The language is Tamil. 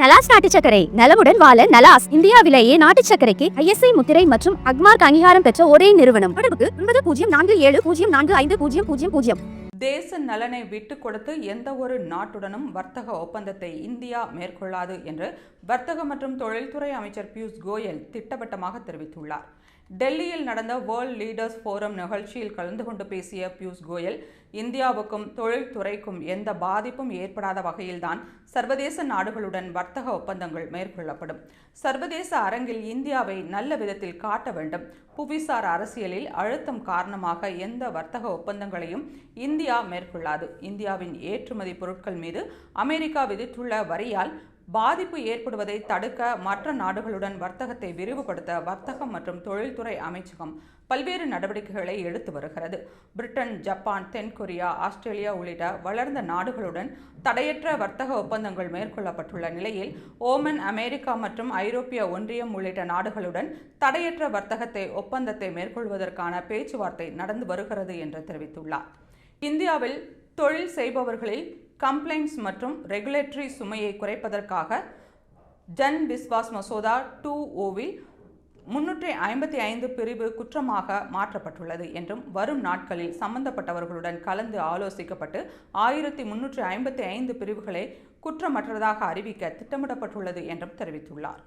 நலாஸ் நாட்டு சர்க்கரை நலமுடன் வாழ நலாஸ் இந்தியாவிலேயே நாட்டு சர்க்கரைக்கு ISI முத்திரை மற்றும் அக்மார்க் அங்கீகாரம் பெற்ற ஒரே நிறுவனம். தொடர்புக்கு 9047045000. தேச நலனை விட்டுக் கொடுத்து எந்த ஒரு நாட்டுடனும் வர்த்தக ஒப்பந்தத்தை இந்தியா மேற்கொள்ளாது என்று வர்த்தக மற்றும் தொழில்துறை அமைச்சர் பியூஷ் கோயல் திட்டவட்டமாக தெரிவித்துள்ளார். டெல்லியில் நடந்த வேர்ல்ட் லீடர்ஸ் ஃபோரம் நிகழ்ச்சியில் கலந்து கொண்டு பேசிய பியூஷ் கோயல், இந்தியாவுக்கும் தொழில்துறைக்கும் எந்த பாதிப்பும் ஏற்படாத வகையில்தான் சர்வதேச நாடுகளுடன் வர்த்தக ஒப்பந்தங்கள் மேற்கொள்ளப்படும். சர்வதேச அரங்கில் இந்தியாவை நல்ல விதத்தில் காட்ட வேண்டும். புவிசார் அரசியலில் அழுத்தம் காரணமாக எந்த வர்த்தக ஒப்பந்தங்களையும் இந்தியா மேற்கொள்ளாது. இந்தியாவின் ஏற்றுமதி பொருட்கள் மீது அமெரிக்கா விதித்துள்ள வரியால் பாதிப்பு ஏற்படுவதை தடுக்க மற்ற நாடுகளுடன் வர்த்தகத்தை விரிவுபடுத்த வர்த்தகம் மற்றும் தொழில்துறை அமைச்சகம் பல்வேறு நடவடிக்கைகளை எடுத்து வருகிறது. பிரிட்டன், ஜப்பான், தென்கொரியா, ஆஸ்திரேலியா உள்ளிட்ட வளர்ந்த நாடுகளுடன் தடையற்ற வர்த்தக ஒப்பந்தங்கள் மேற்கொள்ளப்பட்டுள்ள நிலையில் ஓமன், அமெரிக்கா மற்றும் ஐரோப்பிய ஒன்றியம் உள்ளிட்ட நாடுகளுடன் தடையற்ற வர்த்தகத்தை ஒப்பந்தத்தை மேற்கொள்வதற்கான பேச்சுவார்த்தை நடந்து வருகிறது என்று தெரிவித்துள்ளார். இந்தியாவில் தொழில் செய்பவர்களில் கம்ப்ளைண்ட்ஸ் மற்றும் ரெகுலேட்டரி சுமையை குறைப்பதற்காக ஜன் விஸ்வாஸ் மசோதா 2.0வில் 355 பிரிவு குற்றமாக மாற்றப்பட்டுள்ளது என்றும் வரும் நாட்களில் சம்பந்தப்பட்டவர்களுடன் கலந்து ஆலோசிக்கப்பட்டு 1355 பிரிவுகளை குற்றமற்றதாக அறிவிக்க திட்டமிடப்பட்டுள்ளது என்றும் தெரிவித்துள்ளார்.